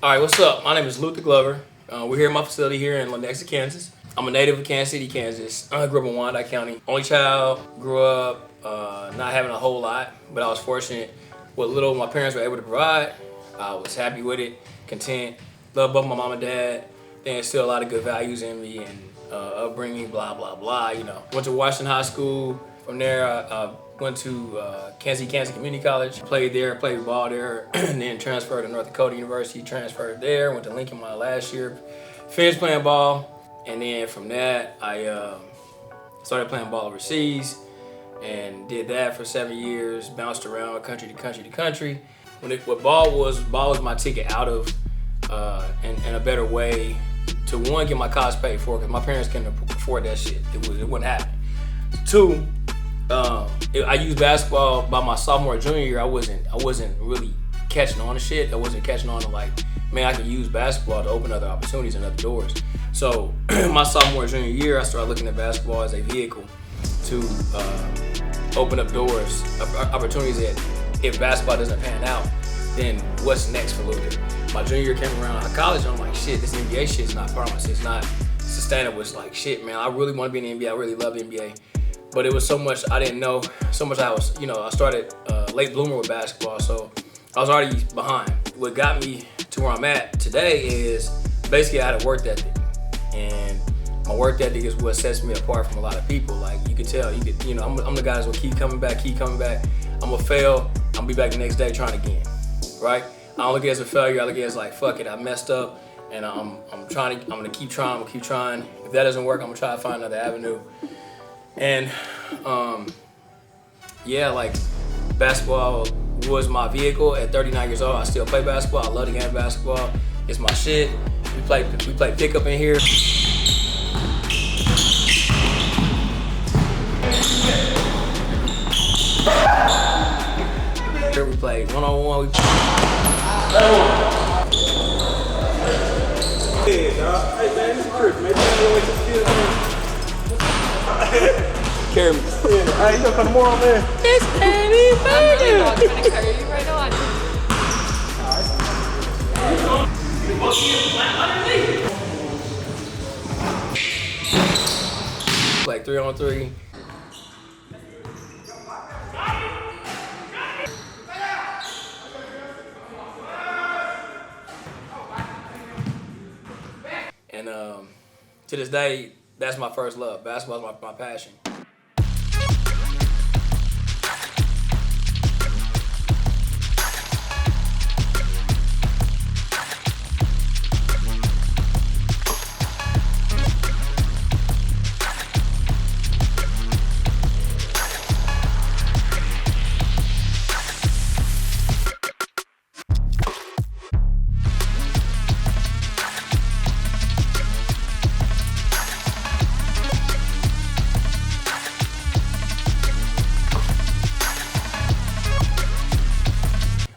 All right, what's up? My name is Luther Glover. We're here at my facility here in Lenexa, Kansas. I'm a native of Kansas City, Kansas. I grew up in Wyandotte County. Only child, grew up not having a whole lot, but I was fortunate. What little my parents were able to provide, I was happy with it, content. Love both my mom and dad. They instilled a lot of good values in me and upbringing, blah, blah, blah, you know. Went to Washington High School. From there, I went to Kansas Community College, played there, played ball there, and then transferred to North Dakota University, transferred there, went to Lincoln my last year, finished playing ball, and then from that, I started playing ball overseas, and did that for 7 years, bounced around country to country to country. What ball was my ticket out of, in a better way to one, get my college paid for, because my parents couldn't afford that shit. It wouldn't happen. Two, I used basketball by my sophomore, junior year. I wasn't really catching on to shit. I wasn't catching on to like, man, I can use basketball to open other opportunities and other doors. So my sophomore, junior year, I started looking at basketball as a vehicle to open up doors, opportunities that if basketball doesn't pan out, then what's next for Luther? My junior year came around at college, and I'm like, shit, this NBA shit is not promised. It's not sustainable. It's like, shit, man, I really want to be in the NBA. I really love the NBA. But it was so much I didn't know, so much I was, I started late bloomer with basketball, so I was already behind. What got me to where I'm at today is basically I had a work ethic. And my work ethic is what sets me apart from a lot of people. Like you could tell, I'm the guy that's gonna keep coming back. I'm gonna fail, I'm gonna be back the next day trying again, right? I don't look at it as a failure, I look at it as like, fuck it, I messed up and I'm gonna keep trying. If that doesn't work, I'm gonna try to find another avenue. And like basketball was my vehicle. At 39 years old, I still play basketball. I love the game of basketball. It's my shit. We play pickup in here. We play one-on-one. Hey man, this is Chris, man. Carry me. Hey, you gonna come tomorrow, man? It's Eddie Burger. I'm gonna carry you right on. Like 3-on-3. And to this day, that's my first love. Basketball is my passion.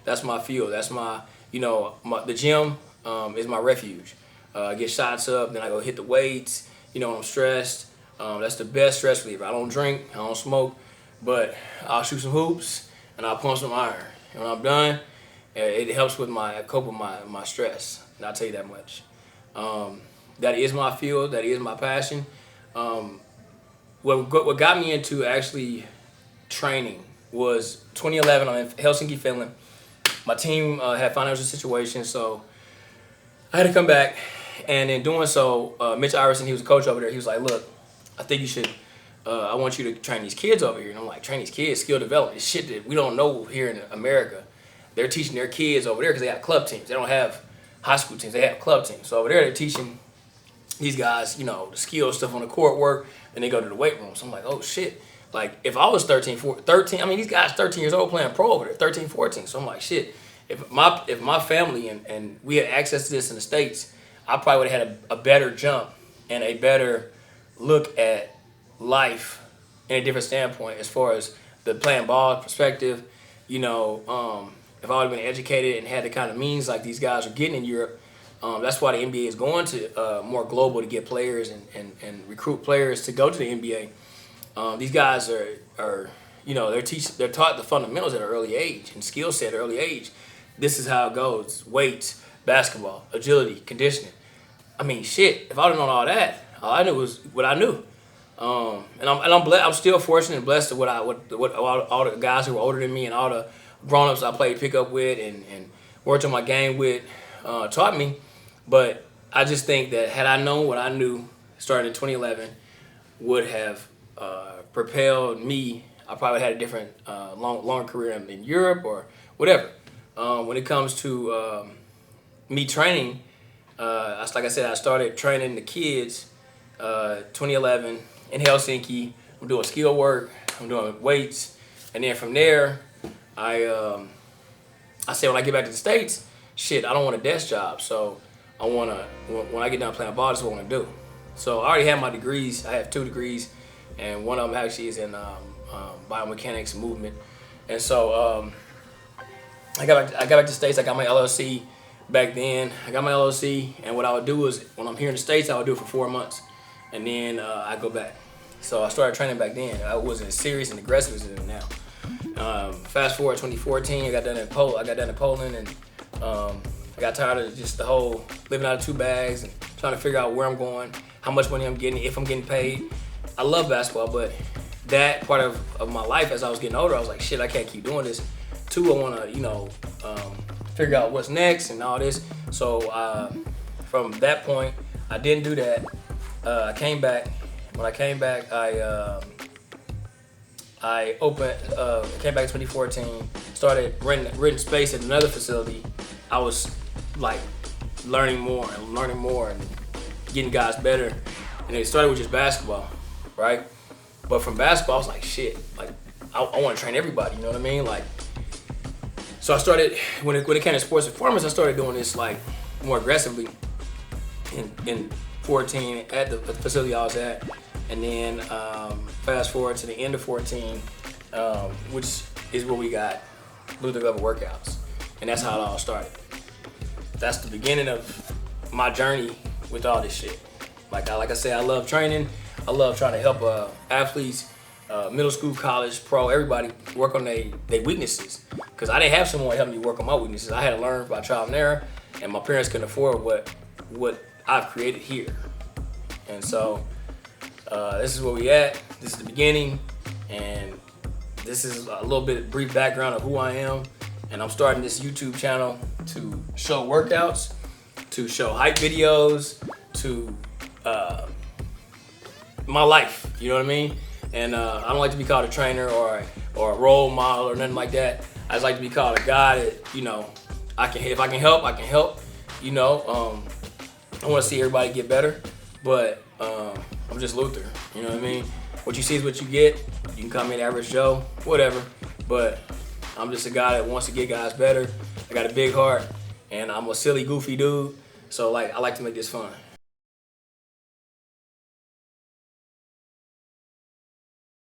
That's my field. That's my, the gym is my refuge. I get shots up, then I go hit the weights. When I'm stressed, that's the best stress reliever. I don't drink, I don't smoke, but I'll shoot some hoops and I'll pump some iron. And when I'm done, it helps with cope with my stress. And I'll tell you that much. That is my field. That is my passion. What got me into actually training was 2011. I'm in Helsinki, Finland. My team had financial situations, so I had to come back. And in doing so, Mitch Iverson, he was a coach over there. He was like, look, I think you should, I want you to train these kids over here. And I'm like, train these kids, skill development. It's shit that we don't know here in America. They're teaching their kids over there because they have club teams. They don't have high school teams. They have club teams. So over there, they're teaching these guys, the skill stuff on the court work. Then they go to the weight room. So I'm like, oh, shit. Like, if I was 13, these guys 13 years old playing pro over there, 13, 14. So I'm like, shit, if my family and we had access to this in the States, I probably would have had a better jump and a better look at life in a different standpoint as far as the playing ball perspective. If I would have been educated and had the kind of means like these guys are getting in Europe, that's why the NBA is going to more global to get players and recruit players to go to the NBA. These guys are they're taught the fundamentals at an early age and skill set at an early age. This is how it goes: weights, basketball, agility, conditioning. I mean, shit. If I didn't know all that, all I knew was what I knew. I'm still fortunate and blessed to what all the guys who were older than me and all the grown-ups I played pickup with and worked on my game with taught me. But I just think that had I known what I knew starting in 2011 would have propelled me. I probably had a different long career in Europe or whatever. When it comes to me training, like I said, I started training the kids 2011 in Helsinki. I'm doing skill work. I'm doing weights, and then from there, I said when I get back to the States, shit, I don't want a desk job. So I wanna when I get done playing ball, that's what I wanna do. So I already have my degrees. I have 2 degrees, and one of them actually is in biomechanics and movement. And so I got back to the States. I got my LLC back then. I got my LLC, and what I would do is when I'm here in the States, I would do it for 4 months, and then I go back. So I started training back then. I wasn't as serious and aggressive as it is now. Fast forward 2014, I got done in Poland, and I got tired of just the whole living out of 2 bags and trying to figure out where I'm going, how much money I'm getting, if I'm getting paid. I love basketball, but that part of my life as I was getting older, I was like, shit, I can't keep doing this. 2, I want to, figure out what's next and all this. So from that point, I didn't do that. I came back. When I came back, I came back in 2014, started renting space at another facility. I was like learning more and getting guys better. And it started with just basketball, right? But from basketball, I was like, shit, like I want to train everybody, you know what I mean? Like, so I started, when it came to sports performance, I started doing this like more aggressively in 14 at the facility I was at. And then fast forward to the end of 14, which is where we got Luther Glover workouts. And that's how it all started. That's the beginning of my journey with all this shit. Like I said, I love training. I love trying to help athletes, middle school, college, pro, everybody work on their weaknesses. Because I didn't have someone help me work on my weaknesses. I had to learn by trial and error, and my parents couldn't afford what I've created here. And so this is where we at. This is the beginning, and this is a little bit brief background of who I am. And I'm starting this YouTube channel to show workouts, to show hype videos, to my life, you know what I mean? And I don't like to be called a trainer or a role model or nothing like that. I just like to be called a guy that, if I can help, I can help. I want to see everybody get better, but I'm just Luther, you know what I mean? What you see is what you get. You can call me an average Joe, whatever, but I'm just a guy that wants to get guys better. I got a big heart, and I'm a silly, goofy dude, so I like to make this fun.